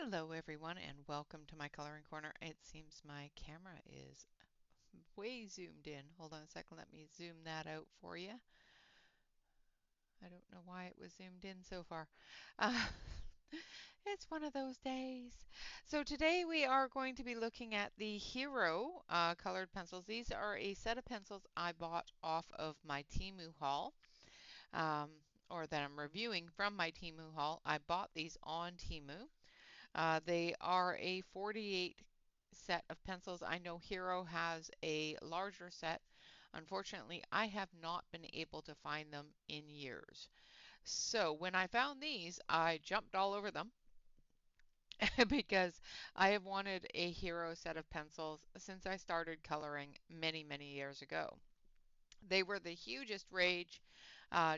Hello everyone and welcome to my coloring corner. It seems my camera is way zoomed in. Hold on a second, let me zoom that out for you. I don't know why it was zoomed in so far. Uh, it's one of those days. So today we are going to be looking at the Hero colored pencils. These are a set of pencils I bought off of my Temu haul. Or that I'm reviewing from my Temu haul. I bought these on Temu. They are a 48 set of pencils. I know Hero has a larger set. Unfortunately, I have not been able to find them in years. So when I found these, I jumped all over them because I have wanted a Hero set of pencils since I started coloring many, many years ago. They were the hugest rage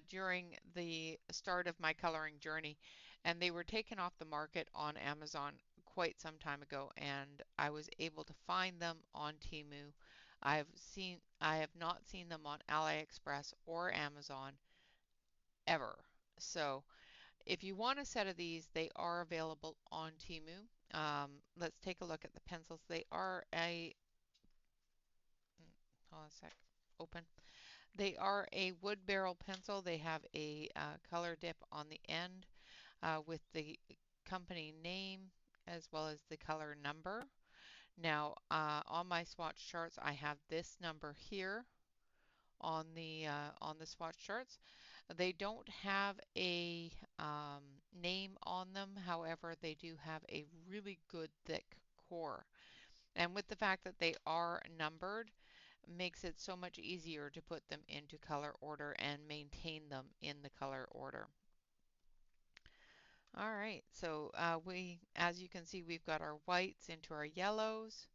during the start of my coloring journey, and they were taken off the market on Amazon quite some time ago, and I was able to find them on Temu. I have not seen them on AliExpress or Amazon ever. So if you want a set of these, they are available on Temu. Let's take a look at the pencils. They are hold on a sec, open. They are a wood barrel pencil. They have a color dip on the end with the company name as well as the color number. Now, on my swatch charts, I have this number here on the swatch charts. They don't have a name on them. However, they do have a really good thick core. And with the fact that they are numbered, makes it so much easier to put them into color order and maintain them in the color order. All right, so as you can see, we've got our whites into our yellows,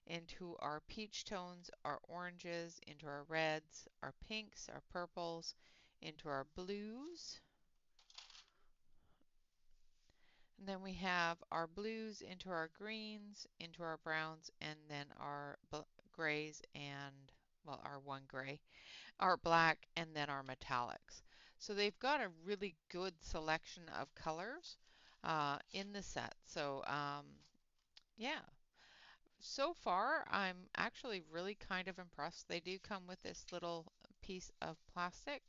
into our peach tones, our oranges, into our reds, our pinks, our purples, into our blues. And then we have our blues into our greens, into our browns, and then our grays and, well, our one gray, our black, and then our metallics. So they've got a really good selection of colors in the set. So yeah, so far I'm actually really kind of impressed. They do come with this little piece of plastic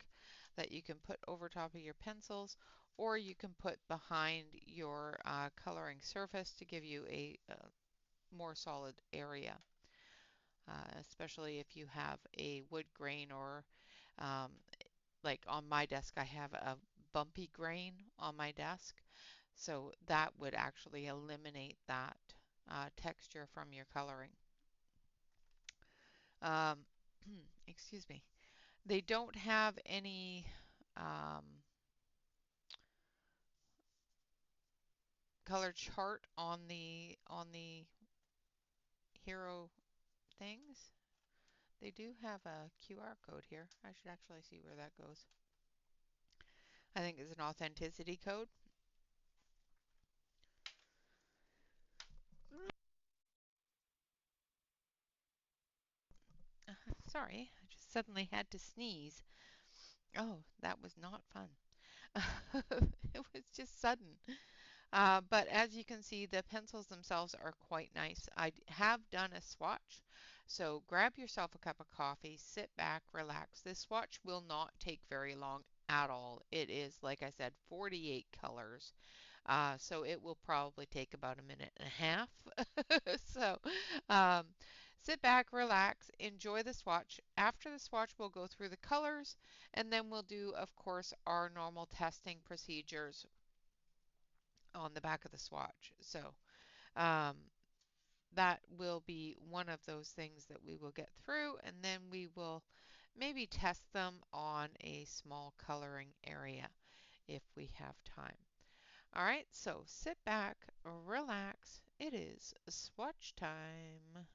that you can put over top of your pencils, or you can put behind your coloring surface to give you a more solid area. Especially if you have a wood grain or um, like on my desk, I have a bumpy grain on my desk. So that would actually eliminate that texture from your coloring. Um, excuse me. They don't have any um, color chart on the Hero things. They do have a QR code here. I should actually see where that goes. I think it's an authenticity code. Sorry, I just suddenly had to sneeze. Oh, that was not fun. It was just sudden. But as you can see, the pencils themselves are quite nice. I have done a swatch, so grab yourself a cup of coffee, sit back, relax. This swatch will not take very long at all. It is, like I said, 48 colors, so it will probably take about a minute and a half. So um, sit back, relax, enjoy the swatch. After the swatch, we'll go through the colors, and then we'll do, of course, our normal testing procedures on the back of the swatch. So um, that will be one of those things that we will get through, and then we will maybe test them on a small coloring area if we have time. All right, so sit back, relax. It is swatch time.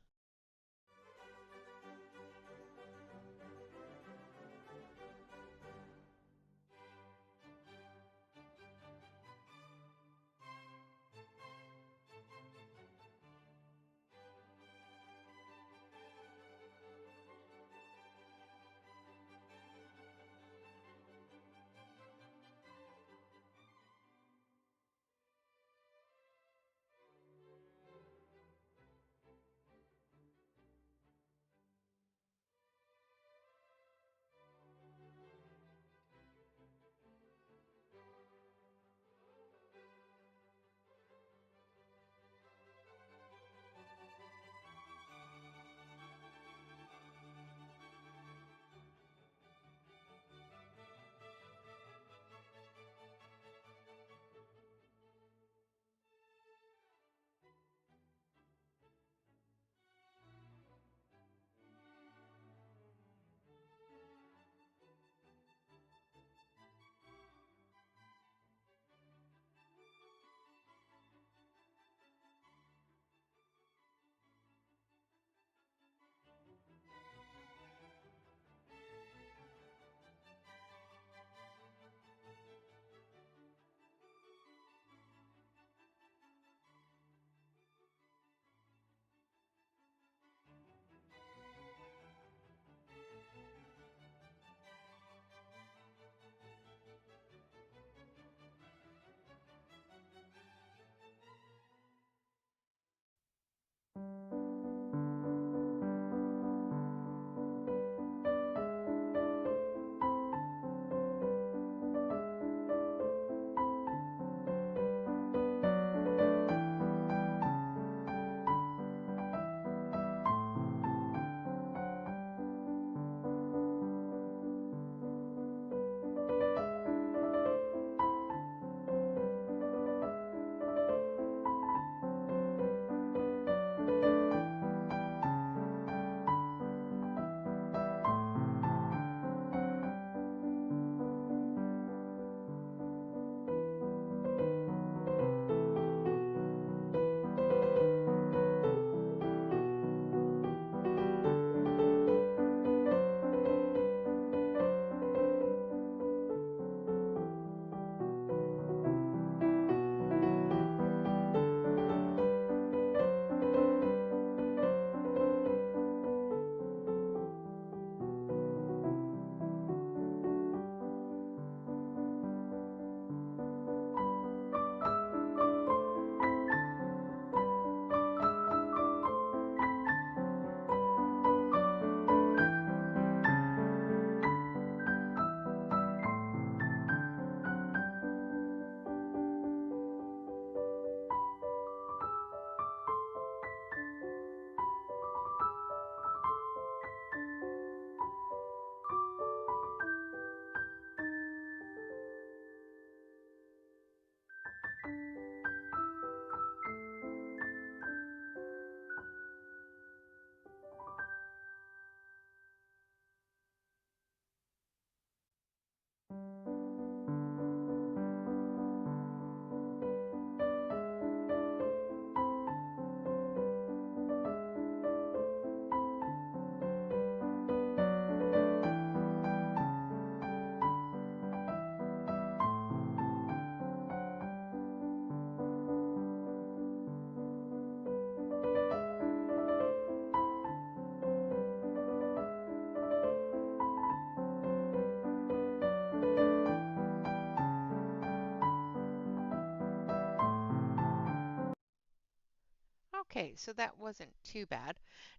Okay, so that wasn't too bad.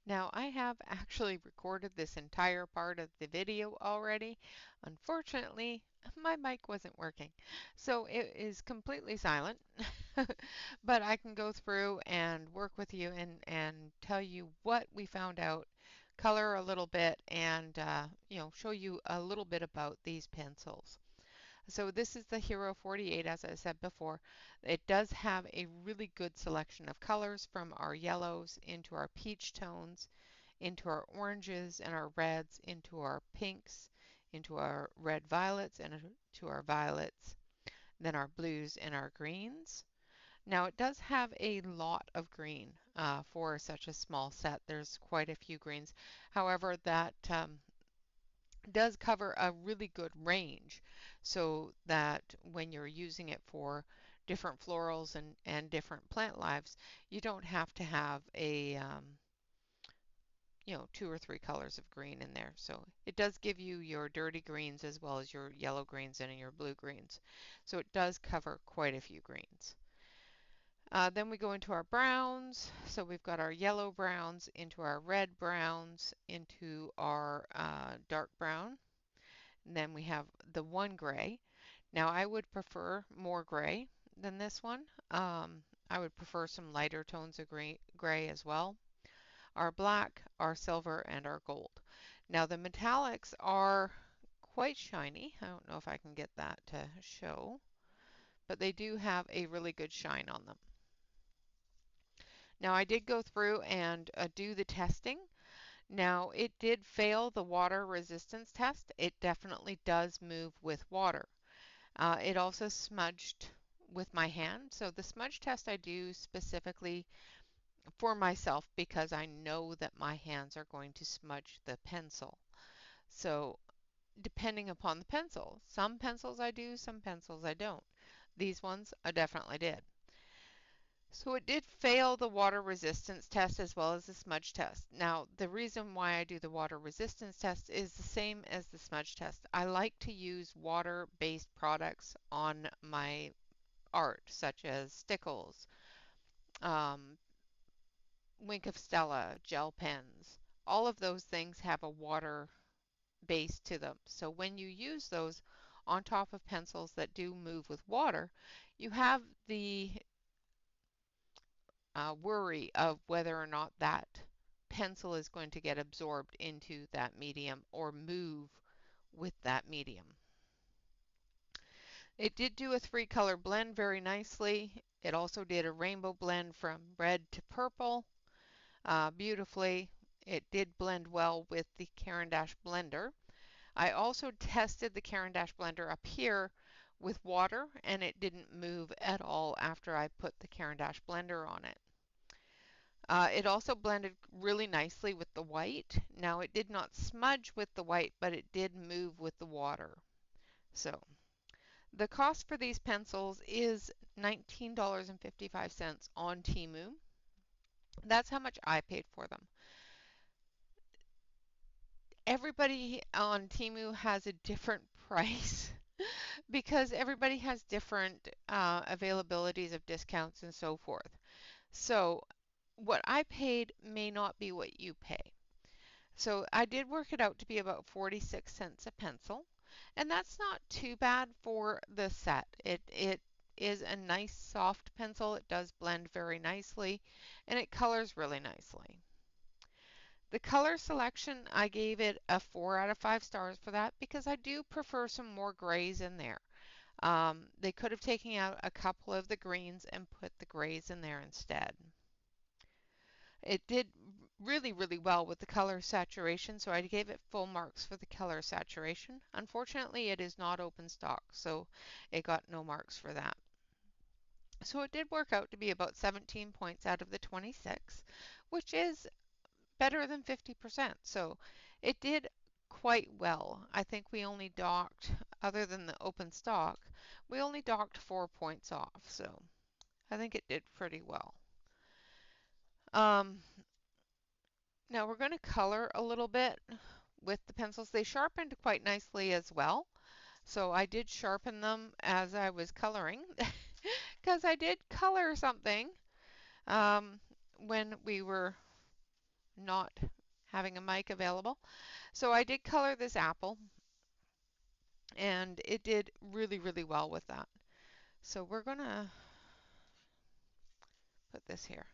Now I have actually recorded this entire part of the video already. Unfortunately, my mic wasn't working, so it is completely silent. But I can go through and work with you and tell you what we found out, color a little bit, and show you a little bit about these pencils. So this is the Hero 48, as I said before. It does have a really good selection of colors, from our yellows into our peach tones, into our oranges and our reds, into our pinks, into our red violets, and to our violets, then our blues and our greens. Now it does have a lot of green for such a small set. There's quite a few greens. However, that does cover a really good range, so that when you're using it for different florals and different plant lives, you don't have to have a two or three colors of green in there. So it does give you your dirty greens as well as your yellow greens and your blue greens. So it does cover quite a few greens. Then we go into our browns. So we've got our yellow browns, into our red browns, into our dark brown. And then we have the one gray. Now I would prefer more gray than this one. I would prefer some lighter tones of gray as well. Our black, our silver, and our gold. Now the metallics are quite shiny. I don't know if I can get that to show, but they do have a really good shine on them. Now I did go through and do the testing. Now it did fail the water resistance test. It definitely does move with water. It also smudged with my hand. So the smudge test I do specifically for myself because I know that my hands are going to smudge the pencil. So depending upon the pencil, some pencils I do, some pencils I don't. These ones I definitely did. So it did fail the water resistance test as well as the smudge test. Now, the reason why I do the water resistance test is the same as the smudge test. I like to use water-based products on my art, such as stickles, um, Wink of Stella, gel pens. All of those things have a water base to them. So when you use those on top of pencils that do move with water, you have the worry of whether or not that pencil is going to get absorbed into that medium or move with that medium. It did do a three-color blend very nicely. It also did a rainbow blend from red to purple beautifully. It did blend well with the Caran d'Ache blender. I also tested the Caran d'Ache blender up here with water, and it didn't move at all after I put the Caran d'Ache blender on it. It also blended really nicely with the white. Now it did not smudge with the white, but it did move with the water. So the cost for these pencils is $19.55 on Temu. That's how much I paid for them. Everybody on Temu has a different price because everybody has different availabilities of discounts and so forth. So what I paid may not be what you pay. So I did work it out to be about 46 cents a pencil, and that's not too bad for the set. It is a nice soft pencil. It does blend very nicely, and it colors really nicely. The color selection, I gave it a 4 out of 5 stars for that because I do prefer some more grays in there. They could have taken out a couple of the greens and put the grays in there instead. It did really, really well with the color saturation, so I gave it full marks for the color saturation. Unfortunately, it is not open stock, so it got no marks for that. So it did work out to be about 17 points out of the 26, which is better than 50%. So it did quite well. I think we only docked, other than the open stock, we only docked 4 points off. So I think it did pretty well. Um, Now we're going to color a little bit with the pencils. They sharpened quite nicely as well. So I did sharpen them as I was coloring because I did color something when we were not having a mic available. So I did color this apple, and it did really, really well with that. So we're going to put this here.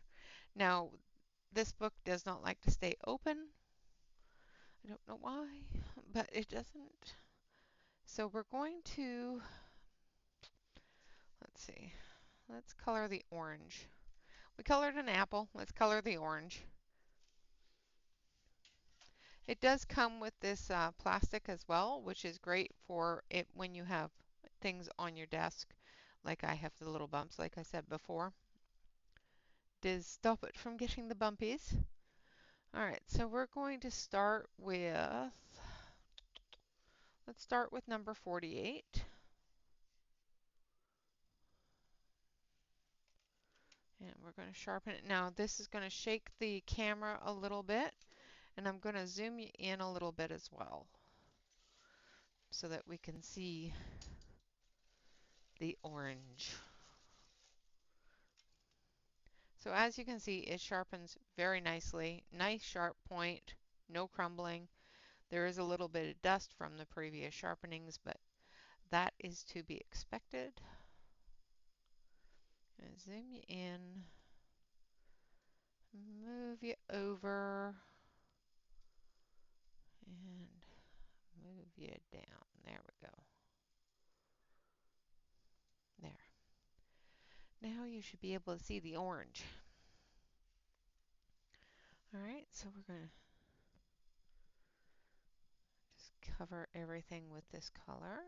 Now, this book does not like to stay open. I don't know why, but it doesn't. So we're going to, let's see, let's color the orange. We colored an apple. Let's color the orange. It does come with this plastic as well, which is great for it when you have things on your desk, like I have the little bumps, like I said before. Does stop it from getting the bumpies. All right, so we're going to start with, let's start with number 48. And we're going to sharpen it. Now this is going to shake the camera a little bit, and I'm going to zoom you in a little bit as well so that we can see the orange. So as you can see, it sharpens very nicely. Nice sharp point, no crumbling. There is a little bit of dust from the previous sharpenings, but that is to be expected. And zoom you in, move you over, and move you down. There we go. There. Now you should be able to see the orange. All right, so we're going to just cover everything with this color.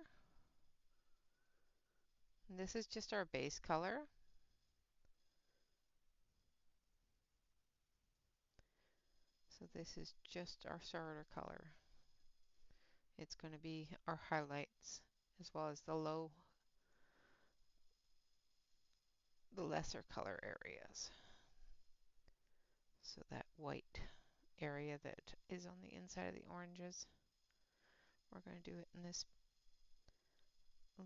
And this is just our base color. So this is just our starter color. It's going to be our highlights as well as the lesser color areas. So that white area that is on the inside of the oranges, we're going to do it in this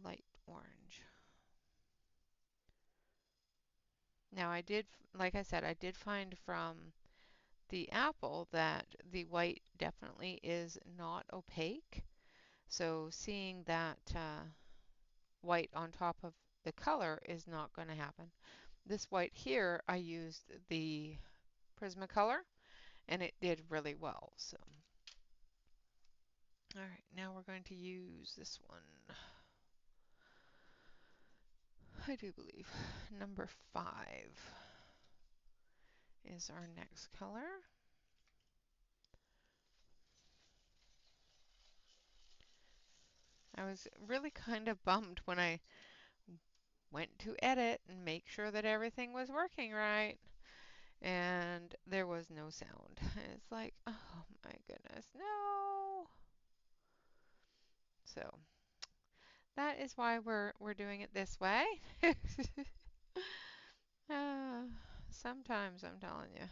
light orange. Now I did, like I said, I did find from the apple that the white definitely is not opaque. So seeing that white on top of the color is not going to happen. This white here, I used the Prismacolor, and it did really well. So, all right, now we're going to use this one. I do believe number 5 is our next color. I was really kind of bummed when I went to edit and make sure that everything was working right, and there was no sound. It's like, oh my goodness, no. So that is why we're doing it this way. Sometimes I'm telling you.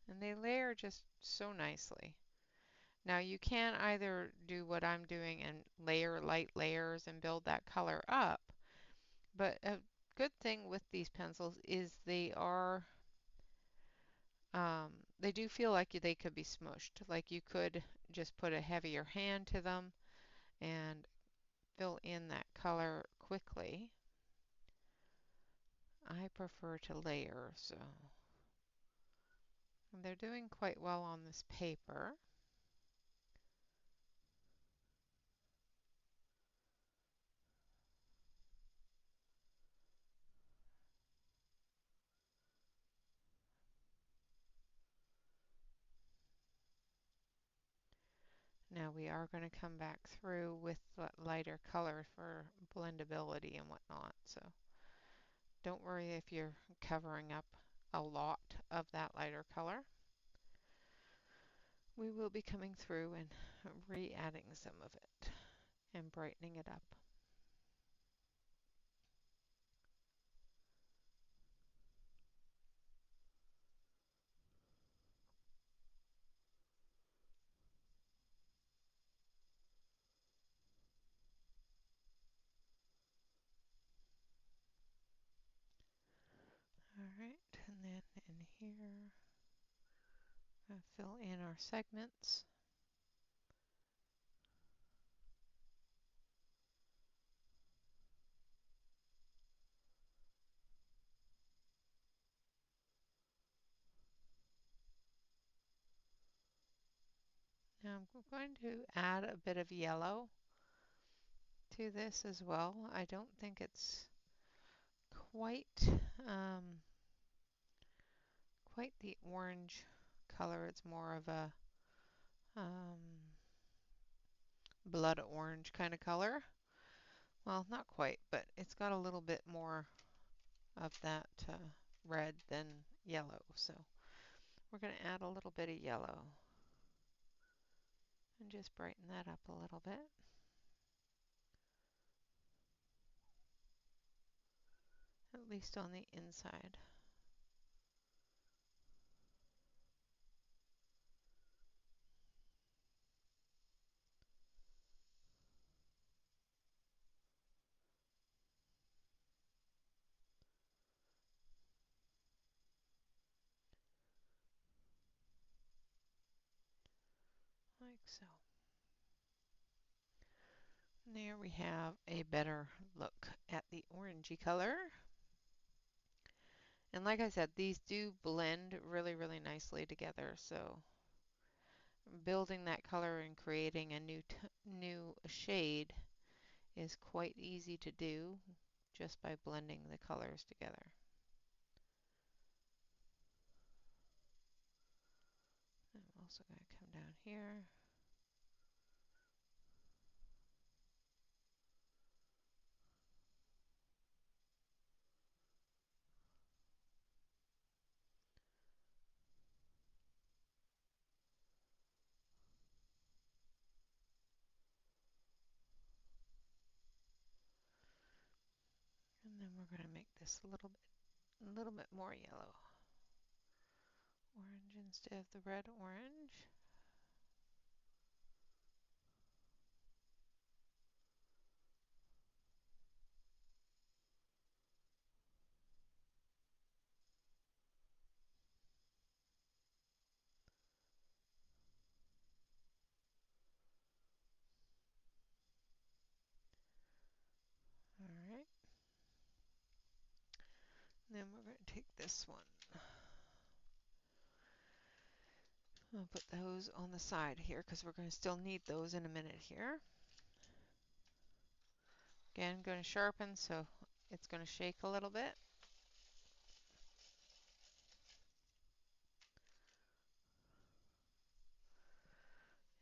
And they layer just so nicely. Now you can either do what I'm doing and layer light layers and build that color up, but a good thing with these pencils is they do feel like they could be smushed. Like you could just put a heavier hand to them and fill in that color quickly. I prefer to layer, so and they're doing quite well on this paper. Now we are going to come back through with lighter color for blendability and whatnot. So don't worry if you're covering up a lot of that lighter color. We will be coming through and re-adding some of it and brightening it up. Alright, and then in here, fill in our segments. Now I'm going to add a bit of yellow to this as well. I don't think it's quite quite the orange color. It's more of a blood orange kind of color. Well, not quite, but it's got a little bit more of that red than yellow. So we're going to add a little bit of yellow and just brighten that up a little bit. At least on the inside. Like so. And there we have a better look at the orangey color. And like I said, these do blend really, really nicely together. So building that color and creating a new shade is quite easy to do just by blending the colors together. I'm also going to come down here. And then we're going to make this a little bit more yellow. Orange instead of the red orange. Alright. Then we're going to take this one. I'll put those on the side here because we're going to still need those in a minute here. Again, going to sharpen so it's going to shake a little bit.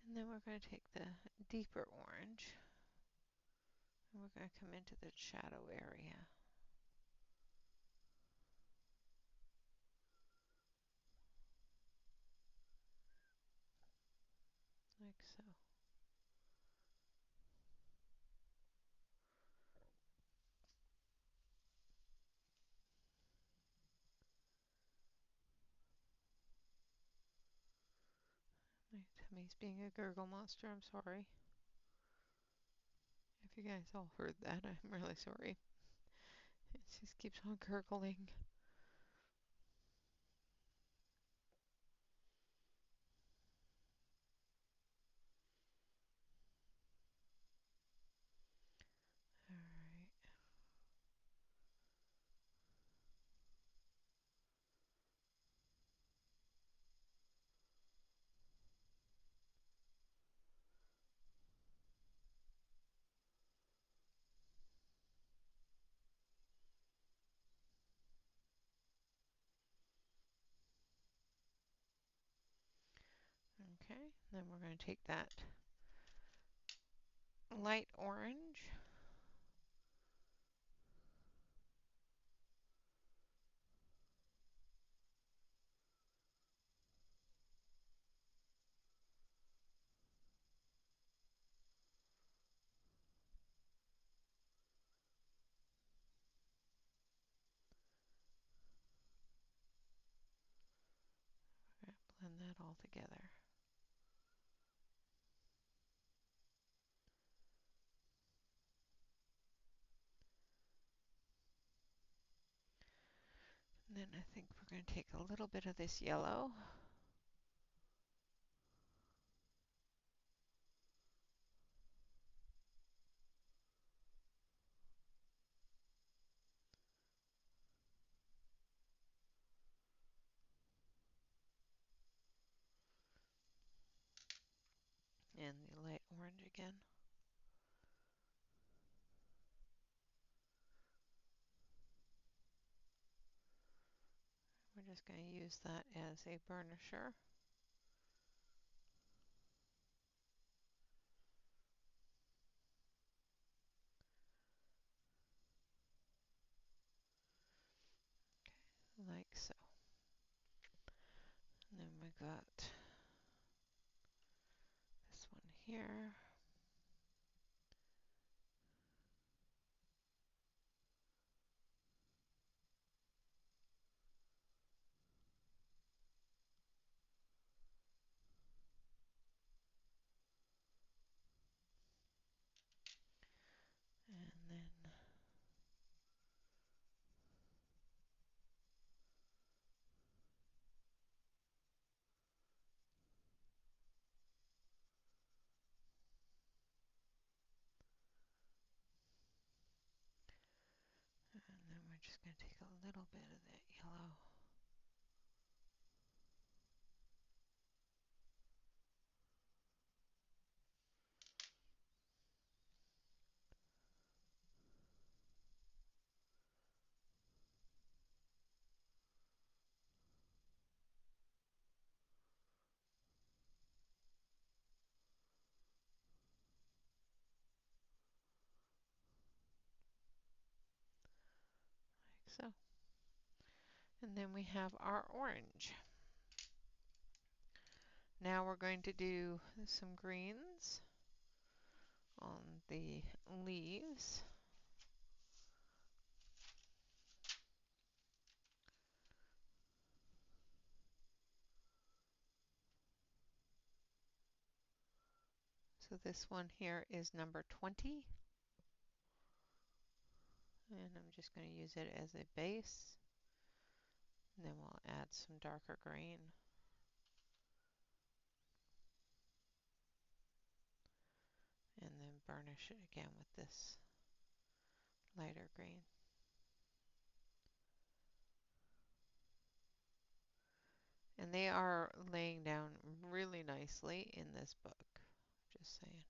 And then we're going to take the deeper orange and we're going to come into the shadow area. Like so. My tummy's being a gurgle monster, I'm sorry. If you guys all heard that, I'm really sorry. It just keeps on gurgling. Alright. Okay, then we're going to take that light orange blend that all together. And then I think we're going to take a little bit of this yellow. And the light orange again. We're just going to use that as a burnisher. Okay, like so. And then we got this one here. And then we're just going to take a little bit of that yellow. Like so. And then we have our orange. Now we're going to do some greens on the leaves. So this one here is number 20. And I'm just going to use it as a base. And then we'll add some darker green. And then burnish it again with this lighter green. And they are laying down really nicely in this book, just saying.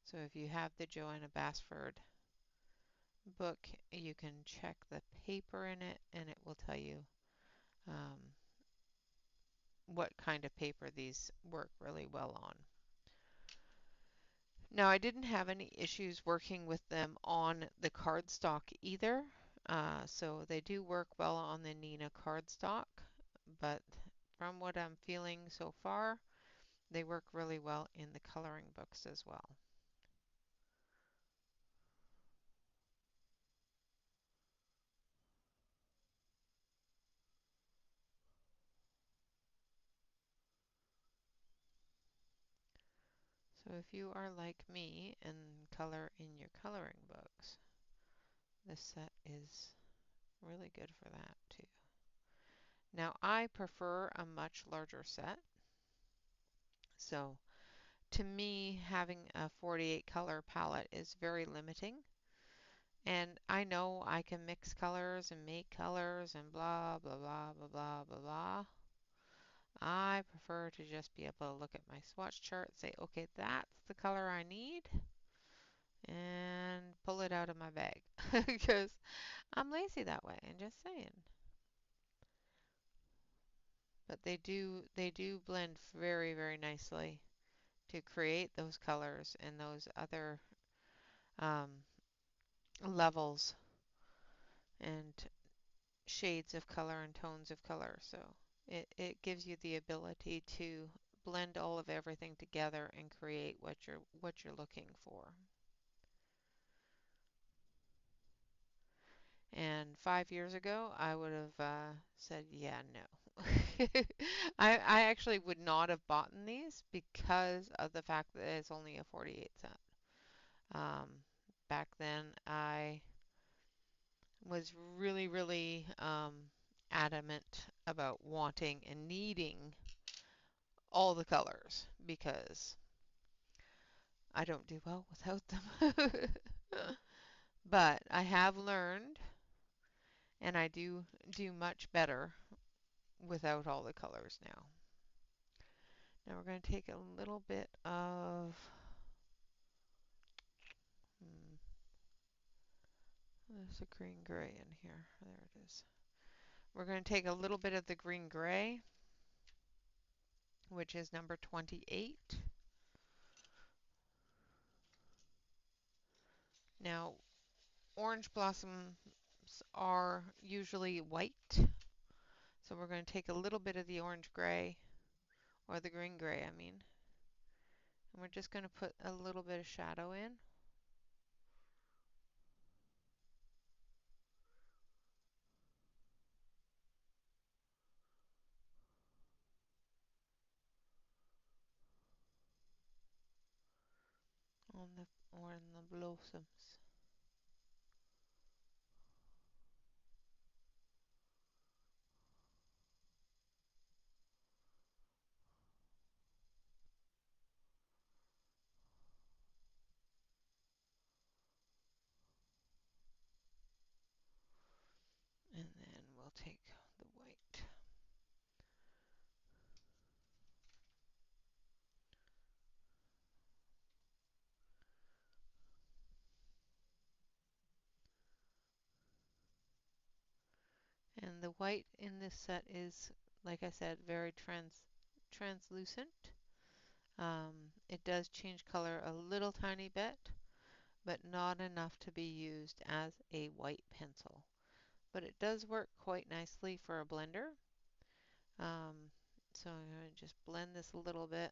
So if you have the Joanna Basford book, you can check the paper in it and it will tell you what kind of paper these work really well on. Now, I didn't have any issues working with them on the cardstock either. So they do work well on the Nina cardstock, but from what I'm feeling so far, they work really well in the coloring books as well. So if you are like me and color in your coloring books, this set is really good for that too. Now I prefer a much larger set. So to me, having a 48 color palette is very limiting. And I know I can mix colors and make colors and blah, blah, blah, blah, blah, blah, blah. I prefer to just be able to look at my swatch chart and say, okay, that's the color I need, and pull it out of my bag because I'm lazy that way. I'm just saying. But they do blend very, very nicely to create those colors and those other um, levels and shades of color and tones of color. So it gives you the ability to blend all of everything together and create what you're looking for. And 5 years ago, I would have said, yeah, no. I actually would not have bought these because of the fact that it's only a 48 cent. Um, Back then, I was really, really adamant about wanting and needing all the colors because I don't do well without them. But I have learned, and I do much better without all the colors now. Now we're going to take a little bit of, there's a green gray in here. There it is. We're going to take a little bit of the green gray, which is number 28. Now, orange blossoms are usually white, so we're going to take a little bit of the orange gray, or the green gray, I mean, and we're just going to put a little bit of shadow in. On the blossoms. And then we'll take the white. And the white in this set is, like I said, very translucent. It does change color a little tiny bit, but not enough to be used as a white pencil. But it does work quite nicely for a blender. So I'm going to just blend this a little bit.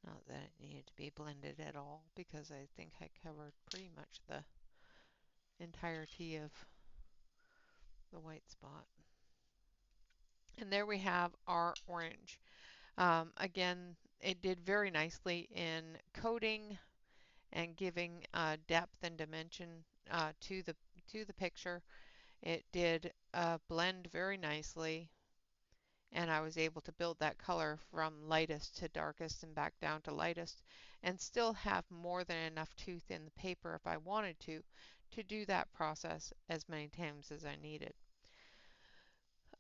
Not that it needed to be blended at all, because I think I covered pretty much the entirety of the white spot. And there we have our orange. Again, it did very nicely in coating and giving depth and dimension to the picture. It did blend very nicely, and I was able to build that color from lightest to darkest and back down to lightest, and still have more than enough tooth in the paper if I wanted to do that process as many times as I needed.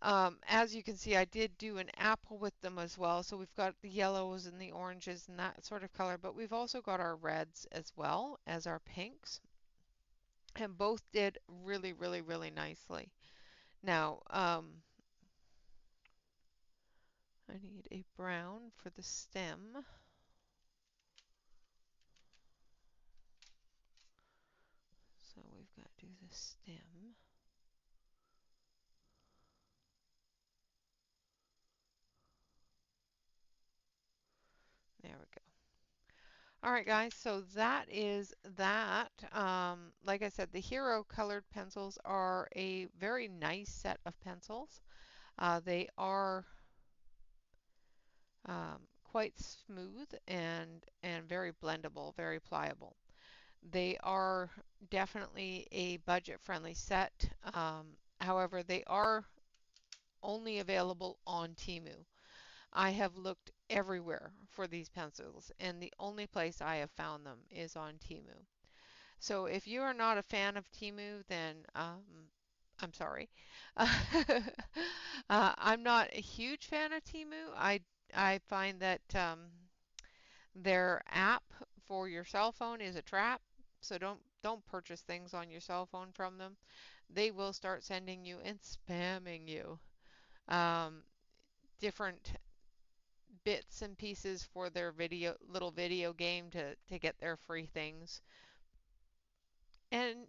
As you can see, I did do an apple with them as well. So we've got the yellows and the oranges and that sort of color, but we've also got our reds as well as our pinks. And both did really, really, really nicely. Now, I need a brown for the stem. So we've got to do the stem. There we go. All right, guys, so that is that. Like I said, the Hero colored pencils are a very nice set of pencils. They are quite smooth and very blendable, very pliable. They are definitely a budget-friendly set. However, they are only available on Temu. I have looked everywhere for these pencils, and the only place I have found them is on Temu. So if you are not a fan of Temu, then I'm sorry. I'm not a huge fan of Temu. I find that their app for your cell phone is a trap. So don't purchase things on your cell phone from them. They will start sending you and spamming you um, different bits and pieces for their little video game to get their free things. And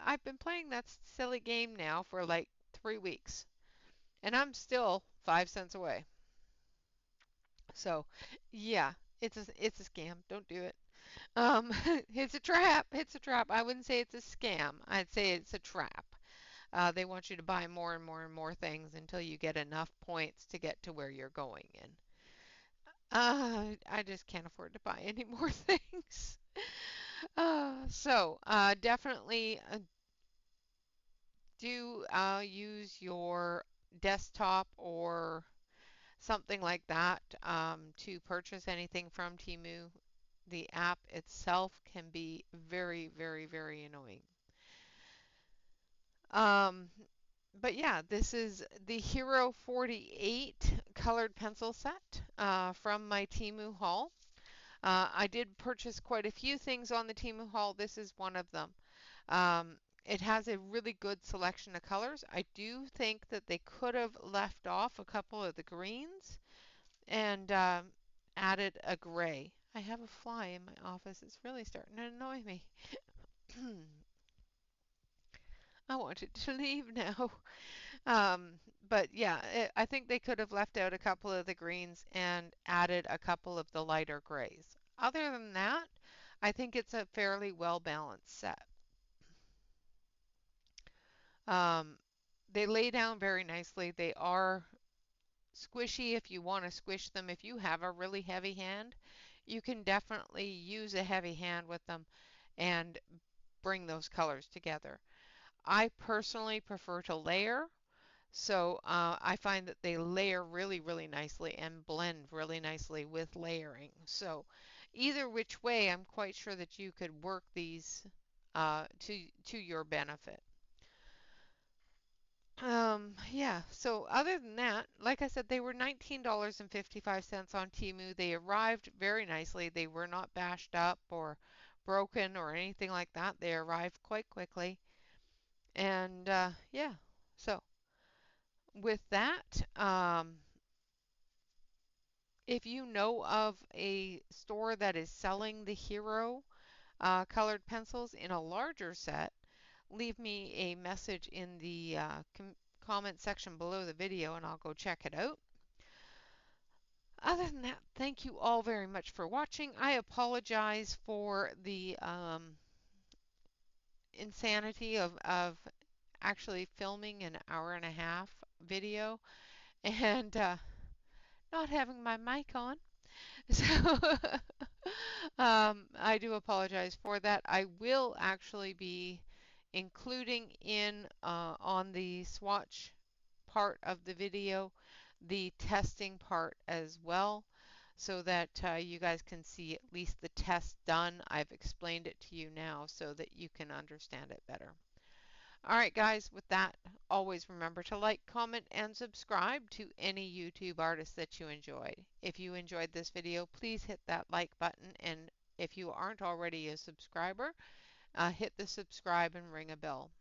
I've been playing that silly game now for like 3 weeks, and I'm still 5 cents away. So, yeah, it's a scam. Don't do it. It's a trap. It's a trap. I wouldn't say it's a scam. I'd say it's a trap. They want you to buy more and more and more things until you get enough points to get to where you're going in. I just can't afford to buy any more things. Definitely do use your desktop or something like that to purchase anything from Temu. The app itself can be very, very, very annoying. Um, but yeah, this is the Hero 48 colored pencil set from my Temu haul. I did purchase quite a few things on the Temu haul. This is one of them. It has a really good selection of colors. I do think that they could have left off a couple of the greens and added a gray. I have a fly in my office. It's really starting to annoy me. I want it to leave now. But yeah, I think they could have left out a couple of the greens and added a couple of the lighter grays. Other than that, I think it's a fairly well balanced set. Um, they lay down very nicely. They are squishy if you want to squish them. If you have a really heavy hand, you can definitely use a heavy hand with them and bring those colors together. I personally prefer to layer. So I find that they layer really, really nicely and blend really nicely with layering. So either which way, I'm quite sure that you could work these to your benefit. Yeah, so other than that, like I said, they were $19.55 on Temu. They arrived very nicely. They were not bashed up or broken or anything like that. They arrived quite quickly. And yeah, so with that, if you know of a store that is selling the Hero colored pencils in a larger set, leave me a message in the comment section below the video and I'll go check it out. Other than that, thank you all very much for watching. I apologize for the insanity of actually filming an hour and a half video and not having my mic on. So I do apologize for that. I will actually be including in on the swatch part of the video the testing part as well so that you guys can see at least the test done. I've explained it to you now so that you can understand it better. All right, guys, with that, always remember to like, comment, and subscribe to any YouTube artist that you enjoy. If you enjoyed this video, please hit that like button, and if you aren't already a subscriber, hit the subscribe and ring a bell.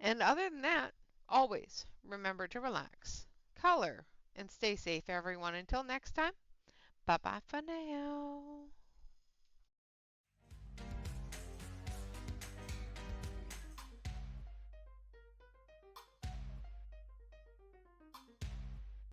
And other than that, always remember to relax, color, and stay safe, everyone. Until next time, bye-bye for now.